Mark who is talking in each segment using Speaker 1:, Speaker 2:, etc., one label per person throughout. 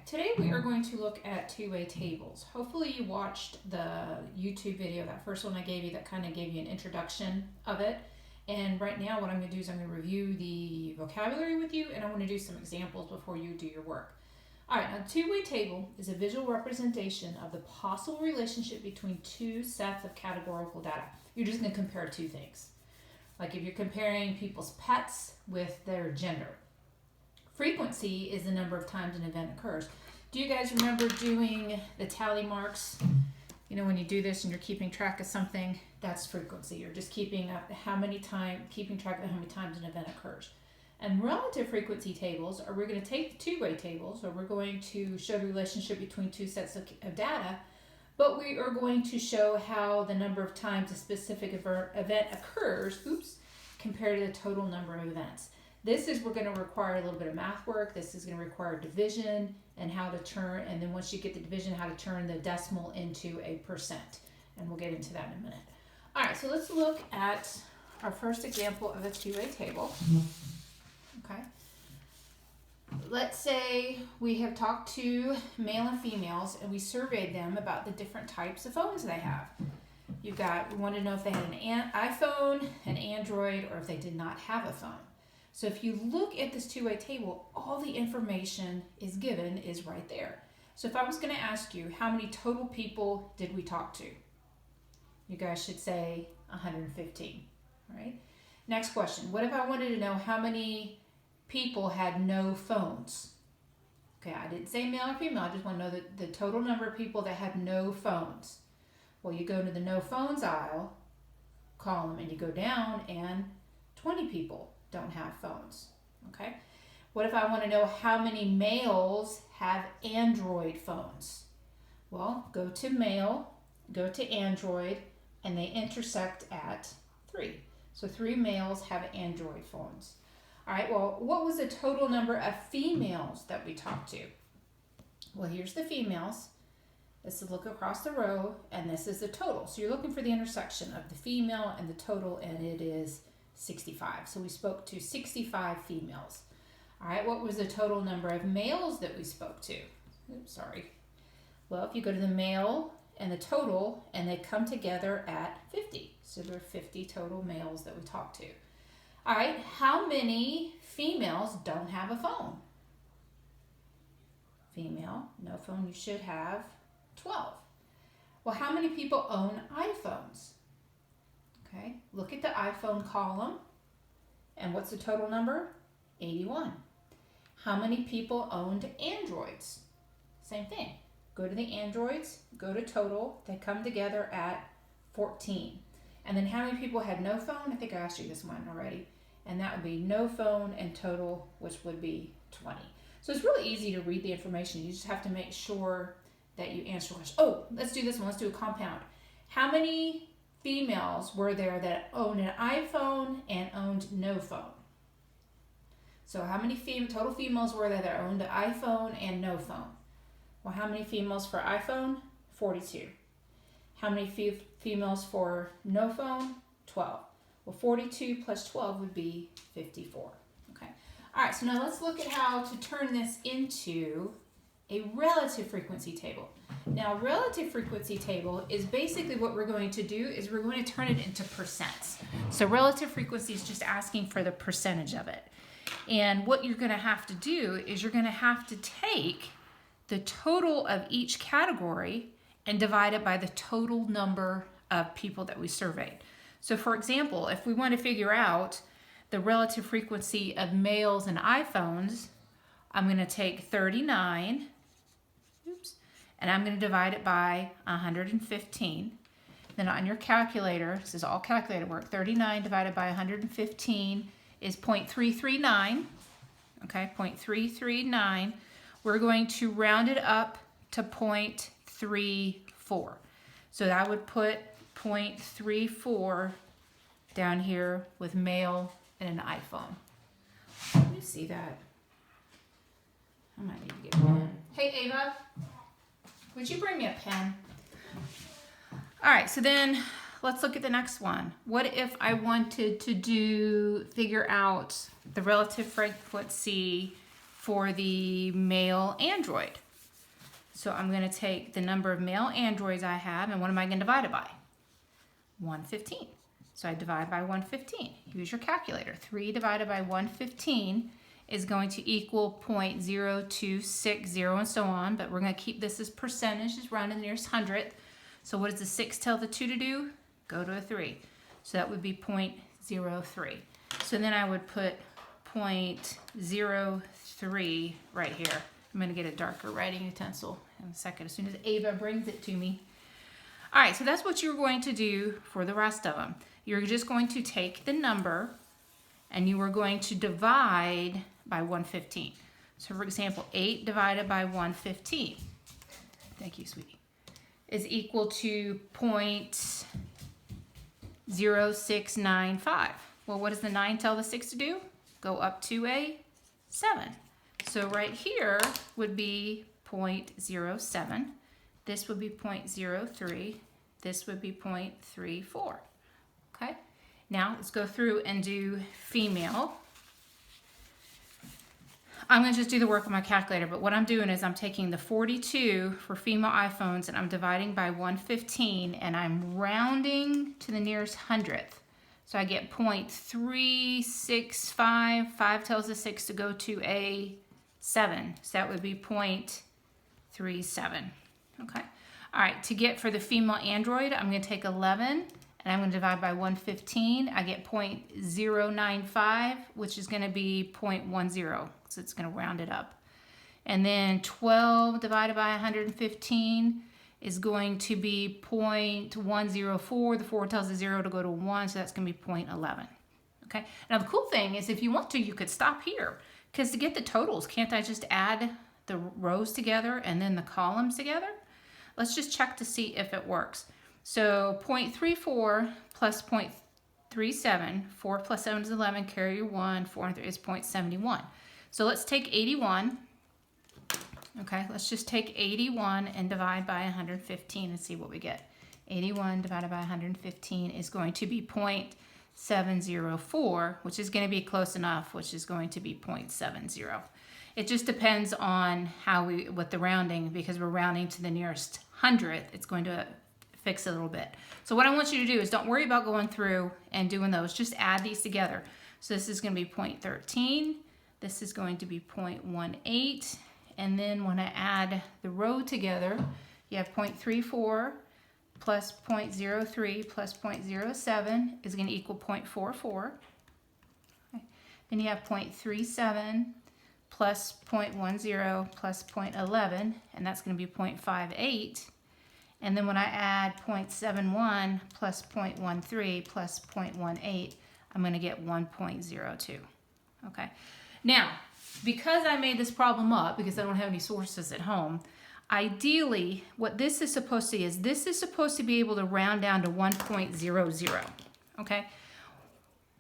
Speaker 1: Today we are going to look at two-way tables. Hopefully you watched the YouTube video, that first one I gave you that kind of gave you an introduction of it. And right now what I'm going to do is I'm going to review the vocabulary with you, and I want to do some examples before you do your work. Alright, now two-way table is a visual representation of the possible relationship between two sets of categorical data. You're just going to compare two things. Like if you're comparing people's pets with their gender. Frequency is the number of times an event occurs. Do you guys remember doing the tally marks? You know, when you do this and you're keeping track of something, that's frequency. You're just keeping track of how many times an event occurs. And relative frequency tables are, we're going to take the two-way tables, or we're going to show the relationship between two sets of data, but we are going to show how the number of times a specific event occurs, compared to the total number of events. We're going to require a little bit of math work. This is going to require division and how to turn, and then once you get the division, how to turn the decimal into a percent. And we'll get into that in a minute. All right, so let's look at our first example of a two-way table. Okay. Let's say we have talked to male and females and we surveyed them about the different types of phones they have. We want to know if they had an iPhone, an Android, or if they did not have a phone. So if you look at this two-way table, all the information is right there. So if I was going to ask you, how many total people did we talk to? You guys should say 115, right? Next question. What if I wanted to know how many people had no phones? Okay, I didn't say male or female. I just want to know the total number of people that had no phones. Well, you go to the no phones aisle column and you go down, and 20 people don't have phones. Okay. What if I want to know how many males have Android phones? Well, go to male, go to Android, and they intersect at 3. So 3 males have Android phones. All right, well, what was the total number of females that we talked to? Well, here's the females. This is look across the row, and this is the total. So you're looking for the intersection of the female and the total, and it is 65. So we spoke to 65 females. All right, what was the total number of males that we spoke to? Oops, sorry. Well, if you go to the male and the total, and they come together at 50. So there are 50 total males that we talked to. All right, how many females don't have a phone? Female, no phone, you should have 12. Well, how many people own iPhones? Okay, look at the iPhone column, and what's the total number? 81. How many people owned Androids? Same thing. Go to the Androids, go to total, they come together at 14. And then how many people had no phone? I think I asked you this one already. And that would be no phone and total, which would be 20. So it's really easy to read the information. You just have to make sure that you answer the question. Oh, let's do this one. Let's do a compound. How many females were there that owned an iPhone and owned no phone? So how many total females were there that owned an iPhone and no phone? Well, how many females for iPhone? 42. How many females for no phone? 12. Well, 42 plus 12 would be 54. Okay. All right, so now let's look at how to turn this into a relative frequency table. Now, relative frequency table is basically what we're going to do is we're going to turn it into percents. So relative frequency is just asking for the percentage of it. And what you're going to have to do is you're going to have to take the total of each category and divide it by the total number of people that we surveyed. So for example, if we want to figure out the relative frequency of males and iPhones, I'm going to take 39, and I'm going to divide it by 115. Then on your calculator, this is all calculator work, 39 divided by 115 is 0.339, okay, 0.339. We're going to round it up to 0.34. So that would put 0.34 down here with male and an iPhone. Let me see that. I might need to get a pen. Hey, Ava, would you bring me a pen? All right, so then let's look at the next one. What if I wanted to figure out the relative frequency for the male Android? So I'm going to take the number of male androids I have, and what am I going to divide it by? 115. So I divide by 115. Use your calculator. 3 divided by 115 is going to equal 0.0260 and so on, but we're going to keep this as percentage, just round to the nearest hundredth. So what does the 6 tell the 2 to do? Go to a 3. So that would be 0.03. So then I would put 0.03 right here. I'm going to get a darker writing utensil in a second as soon as Ava brings it to me. All right, so that's what you're going to do for the rest of them. You're just going to take the number and you are going to divide by 115. So for example, 8 divided by 115, thank you, sweetie, is equal to 0.0695. Well, what does the 9 tell the 6 to do? Go up to a 7. So right here would be 0.07. This would be 0.03. This would be 0.34. Okay? Now let's go through and do female. I'm going to just do the work on my calculator, but what I'm doing is I'm taking the 42 for female iPhones and I'm dividing by 115 and I'm rounding to the nearest hundredth. So I get 0.365. 5 tells the 6 to go to a 7. So that would be 0.37. Okay. All right. To get for the female Android, I'm going to take 11 and I'm going to divide by 115. I get 0.095, which is going to be 0.10. So it's going to round it up. And then 12 divided by 115 is going to be 0.104. The 4 tells the 0 to go to 1, so that's going to be 0.11. Okay. Now the cool thing is if you want to, you could stop here. Because to get the totals, can't I just add the rows together and then the columns together? Let's just check to see if it works. So 0.34 plus 0.37, 4 plus 7 is 11, carry your 1, 4 and 3 is 0.71. So let's take 81. Okay, let's just take 81 and divide by 115 and see what we get. 81 divided by 115 is going to be 0.704, which is going to be close enough, which is going to be 0.70. It just depends on with the rounding, because we're rounding to the nearest hundredth, it's going to fix a little bit. So what I want you to do is don't worry about going through and doing those, just add these together. So this is going to be 0.13, this is going to be 0.18, and then when I add the row together, you have 0.34 plus 0.03 plus 0.07 is going to equal 0.44. Okay. Then you have 0.37 plus 0.10 plus 0.11, and that's going to be 0.58. And then when I add 0.71 plus 0.13 plus 0.18, I'm going to get 1.02. Okay. Now, because I made this problem up, because I don't have any sources at home, ideally, what this is supposed to be is this is supposed to be able to round down to 1.00. Okay.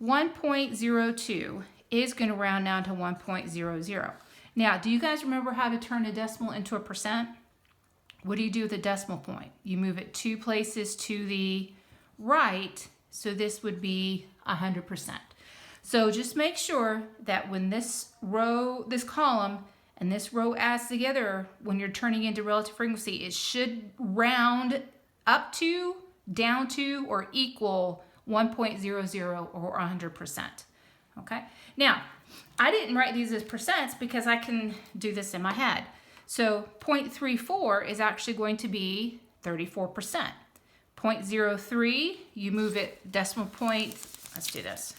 Speaker 1: 1.02 is going to round down to 1.00. Now, do you guys remember how to turn a decimal into a percent? What do you do with a decimal point? You move it 2 places to the right, so this would be 100%. So just make sure that when this row, this column, and this row adds together, when you're turning into relative frequency, it should round up to, down to, or equal 1.00 or 100%. Okay? Now, I didn't write these as percents because I can do this in my head. So 0.34 is actually going to be 34%. 0.03, you move it decimal point, let's do this.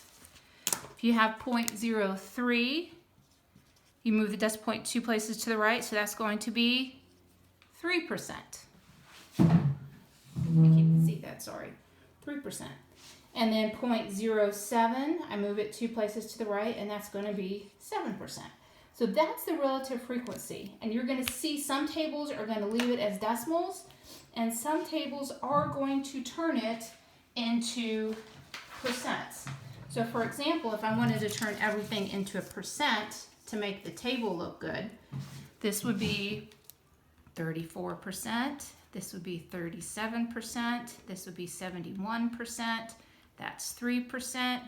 Speaker 1: If you have 0.03, you move the decimal point 2 places to the right, so that's going to be 3%. You can't see that, sorry. 3%. And then 0.07, I move it 2 places to the right, and that's going to be 7%. So that's the relative frequency. And you're going to see some tables are going to leave it as decimals, and some tables are going to turn it into percents. So for example, if I wanted to turn everything into a percent to make the table look good, this would be 34%, this would be 37%, this would be 71%, that's 3%,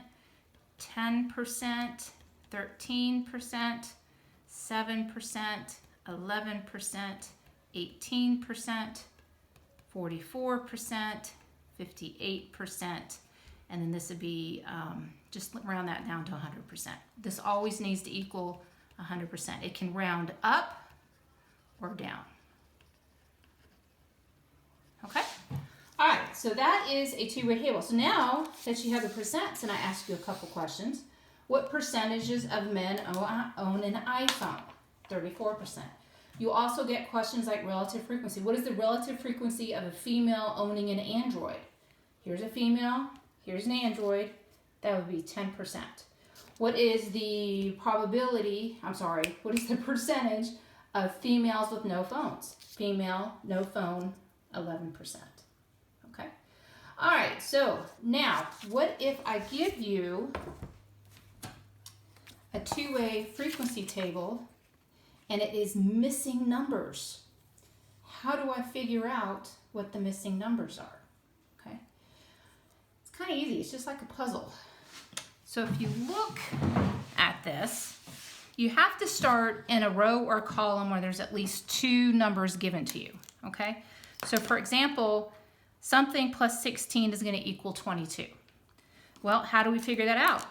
Speaker 1: 10%, 13%, 7%, 11%, 18%, 44%, 58%, and then this would be just round that down to 100%. This always needs to equal 100%. It can round up or down. Okay? All right, so that is a two-way table. So now that you have the percents, and I ask you a couple questions, what percentages of men own an iPhone? 34%. You also get questions like relative frequency. What is the relative frequency of a female owning an Android? Here's a female, here's an Android, that would be 10%. What is the what is the percentage of females with no phones? Female, no phone, 11%. Okay? All right, so now, what if I give you a two-way frequency table and it is missing numbers? How do I figure out what the missing numbers are? Okay? It's kind of easy. It's just like a puzzle. So if you look at this, you have to start in a row or column where there's at least two numbers given to you. Okay? So for example, something plus 16 is going to equal 22. Well, how do we figure that out?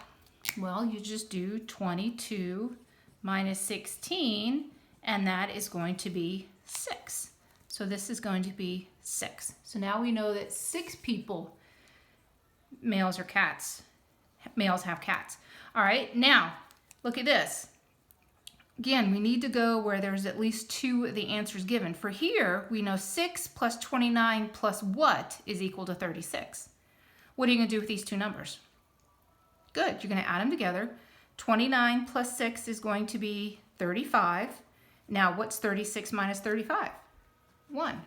Speaker 1: Well, you just do 22 minus 16, and that is going to be 6. So this is going to be 6. So now we know that 6 people, males have cats. All right, now look at this. Again, we need to go where there's at least 2 of the answers given. For here, we know 6 plus 29 plus what is equal to 36. What are you going to do with these two numbers? Good, you're going to add them together. 29 plus 6 is going to be 35. Now, what's 36 minus 35? 1.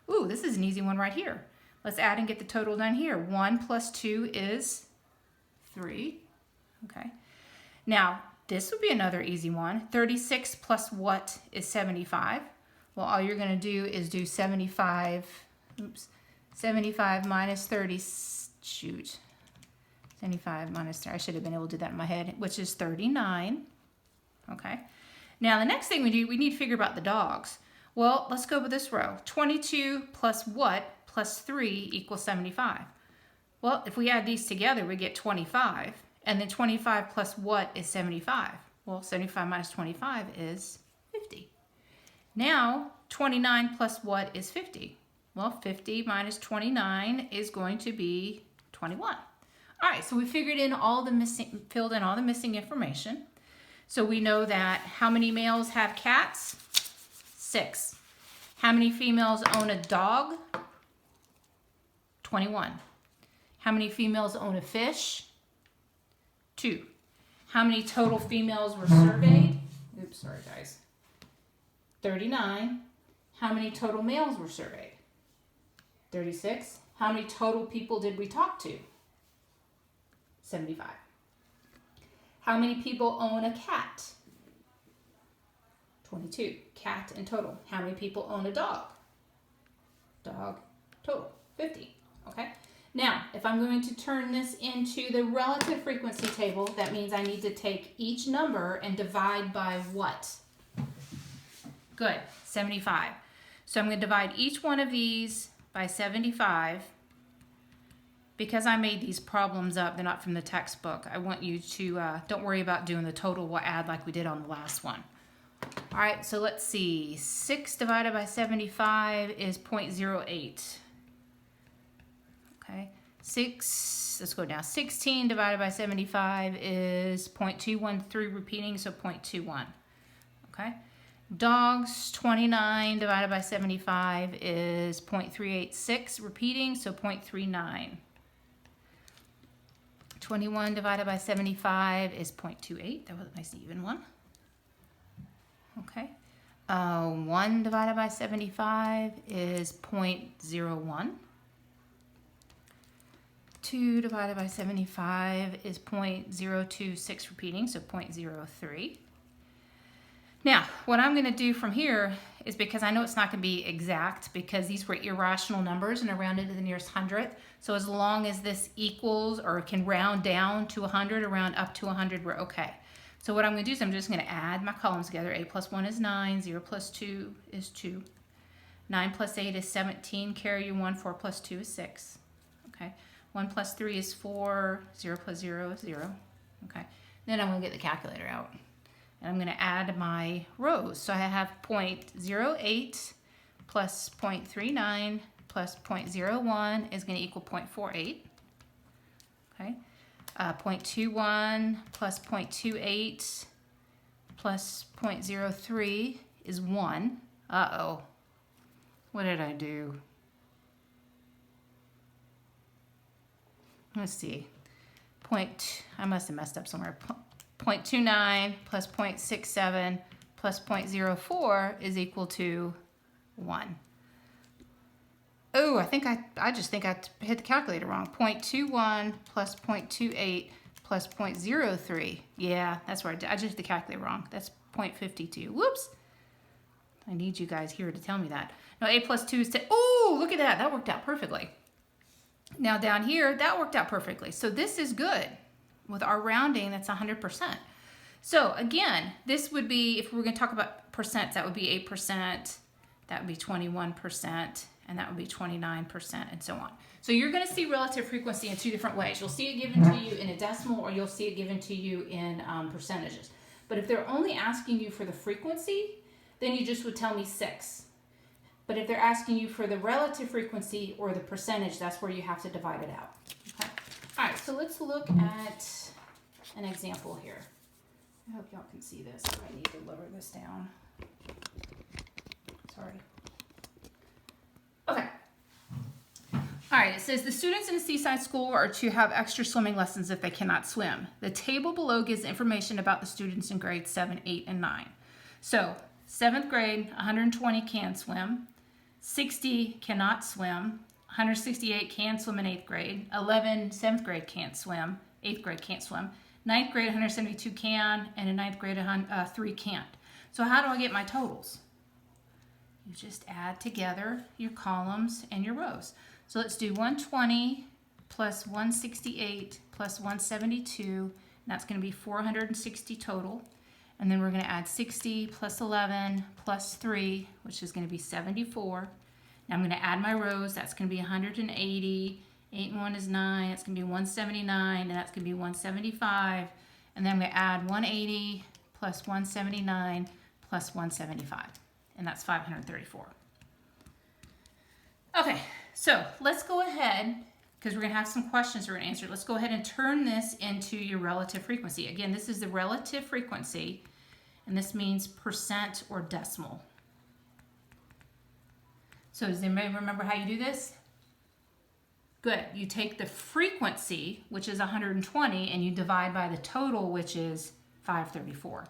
Speaker 1: Ooh, this is an easy one right here. Let's add and get the total done here. 1 plus 2 is 3. Okay. Now, this would be another easy one. 36 plus what is 75? Well, all you're going to do is do 75 minus 30, 75 minus 30, I should have been able to do that in my head, which is 39. Okay. Now, the next thing we do, we need to figure about the dogs. Well, let's go with this row. 22 plus what plus 3 equals 75. Well, if we add these together, we get 25. And then 25 plus what is 75? Well, 75 minus 25 is 50. Now, 29 plus what is 50? Well, 50 minus 29 is going to be 21. All right, so we filled in all the missing information. So we know that how many males have cats? 6. How many females own a dog? 21. How many females own a fish? 2. How many total females were surveyed? Oops, sorry guys. 39. How many total males were surveyed? 36. How many total people did we talk to? 75. How many people own a cat? 22. Cat in total. How many people own a dog? Dog total. 50. Okay. Now, if I'm going to turn this into the relative frequency table, that means I need to take each number and divide by what? Good, 75. So I'm going to divide each one of these by 75. Because I made these problems up, they're not from the textbook, I want you to, don't worry about doing the total, we'll add like we did on the last one. All right, so let's see. 6 divided by 75 is 0.08. Okay, let's go down. 16 divided by 75 is 0.213 repeating, so 0.21. Okay, dogs, 29 divided by 75 is 0.386 repeating, so 0.39. 21 divided by 75 is 0.28. That was a nice even one. Okay. 1 divided by 75 is 0.01. 2 divided by 75 is 0.026 repeating, so 0.03. Now, what I'm going to do from here is, because I know it's not going to be exact because these were irrational numbers and I rounded to the nearest hundredth. So as long as this equals or can round down to 100 or round up to 100, we're okay. So what I'm going to do is I'm just going to add my columns together. 8 plus 1 is 9. 0 plus 2 is 2. 9 plus 8 is 17. Carry your 1. 4 plus 2 is 6. Okay. 1 plus 3 is 4. 0 plus 0 is 0. Okay. Then I'm going to get the calculator out. And I'm going to add my rows. So I have 0.08 plus 0.39 plus 0.01 is going to equal 0.48. Okay. 0.21 plus 0.28 plus 0.03 is 1. Uh-oh. What did I do? Let's see. I must have messed up somewhere. 0.29 plus 0.67 plus 0.04 is equal to 1. Oh, I just think I hit the calculator wrong. 0.21 plus 0.28 plus 0.03. Yeah, that's right. I just hit the calculator wrong. That's 0.52. Whoops. I need you guys here to tell me that. No, 8 plus 2 is 10. Oh, look at that. That worked out perfectly. Now down here, that worked out perfectly. So this is good. With our rounding, that's 100%. So again, this would be, if we're going to talk about percents, that would be 8%, that would be 21%, and that would be 29%, and so on. So you're going to see relative frequency in two different ways. You'll see it given to you in a decimal, or you'll see it given to you in percentages. But if they're only asking you for the frequency, then you just would tell me 6. But if they're asking you for the relative frequency or the percentage, that's where you have to divide it out. Okay. All right, so let's look at an example here. I hope y'all can see this. I need to lower this down. Sorry. Okay. All right, it says the students in a seaside school are to have extra swimming lessons if they cannot swim. The table below gives information about the students in grades 7, 8, and 9. So 7th grade, 120 can swim. 60 cannot swim. 168 can swim in 8th grade. 11, 7th grade can't swim. 8th grade can't swim. 9th grade, 172 can, and in 9th grade, 3 can't. So how do I get my totals? You just add together your columns and your rows. So let's do 120 plus 168 plus 172, and that's going to be 460 total. And then we're going to add 60 plus 11 plus 3, which is going to be 74. Now I'm going to add my rows. That's going to be 180. 8 and 1 is 9. That's going to be 179, and that's going to be 175. And then I'm going to add 180 plus 179 plus 175, and that's 534. Okay, so let's go ahead, because we're going to have some questions we're going to answer. Let's go ahead and turn this into your relative frequency. Again, this is the relative frequency, and this means percent or decimal. So does anybody remember how you do this? Good. You take the frequency, which is 120, and you divide by the total, which is 534.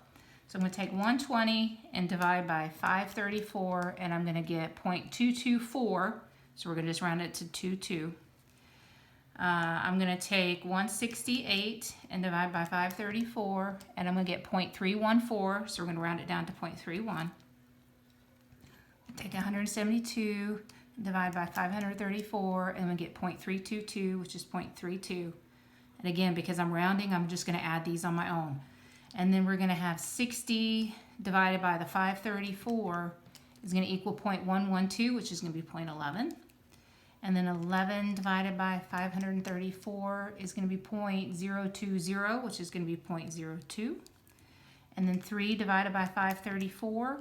Speaker 1: So I'm going to take 120 and divide by 534, and I'm going to get 0.224. So we're going to just round it to 22. I'm going to take 168 and divide by 534, and I'm going to get 0.314. So we're going to round it down to 0.31. Take 172. Divide by 534, and we get 0.322, which is 0.32. And again, because I'm rounding, I'm just going to add these on my own. And then we're going to have 60 divided by the 534 is going to equal 0.112, which is going to be 0.11. And then 11 divided by 534 is going to be 0.020, which is going to be 0.02. And then 3 divided by 534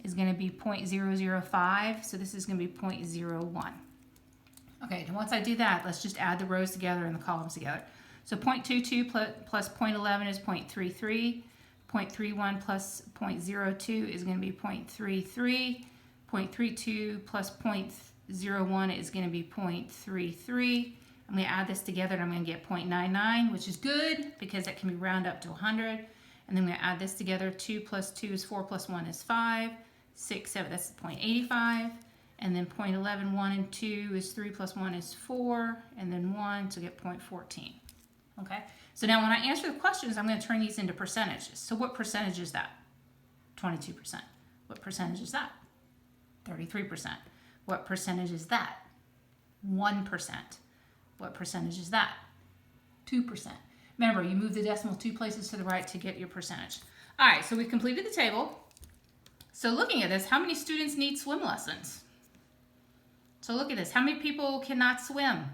Speaker 1: is going to be 0.005, so this is going to be 0.01. Okay, and once I do that, let's just add the rows together and the columns together. So 0.22 plus 0.11 is 0.33. 0.31 plus 0.02 is going to be 0.33. 0.32 plus 0.01 is going to be 0.33. I'm going to add this together and I'm going to get 0.99, which is good because that can be rounded up to 100. And then we add this together. 2 plus 2 is 4 plus 1 is 5. 6, 7, that's 0.85. And then 0.11, 1 and 2 is 3 plus 1 is 4. And then 1 to get 0.14. Okay? So now when I answer the questions, I'm going to turn these into percentages. So what percentage is that? 22%. What percentage is that? 33%. What percentage is that? 1%. What percentage is that? 2%. Remember, you move the decimal 2 places to the right to get your percentage. All right, so we've completed the table. So looking at this, how many students need swim lessons? So look at this. How many people cannot swim?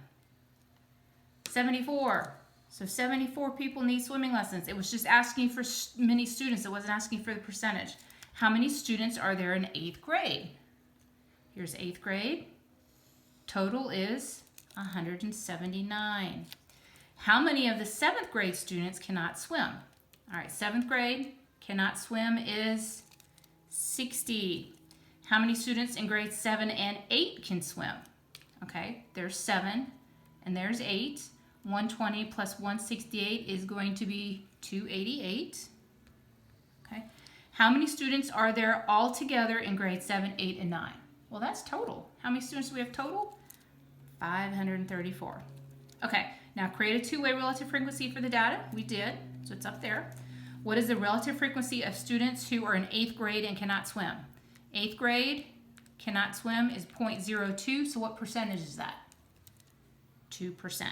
Speaker 1: 74. So 74 people need swimming lessons. It was just asking for many students. It wasn't asking for the percentage. How many students are there in 8th grade? Here's 8th grade. Total is 179. How many of the 7th grade students cannot swim? All right, 7th grade cannot swim is 60. How many students in grades 7 and 8 can swim? Okay, there's 7 and there's 8. 120 plus 168 is going to be 288. Okay. How many students are there all together in grades 7, 8, and 9? Well, that's total. How many students do we have total? 534. Okay, now create a two-way relative frequency for the data. We did, so it's up there. What is the relative frequency of students who are in 8th grade and cannot swim? 8th grade cannot swim is 0.02, so what percentage is that? 2%.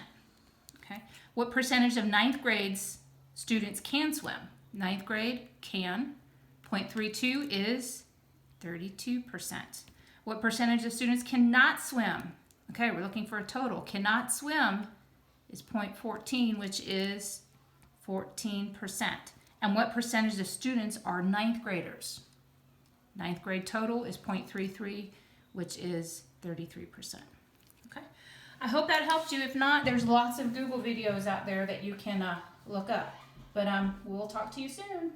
Speaker 1: Okay. What percentage of 9th grade's students can swim? 9th grade can. 0.32 is 32%. What percentage of students cannot swim? Okay, we're looking for a total. Cannot swim is 0.14, which is 14%. And what percentage of students are 9th graders? 9th grade total is 0.33, which is 33%. Okay. I hope that helped you. If not, there's lots of Google videos out there that you can look up. But we'll talk to you soon.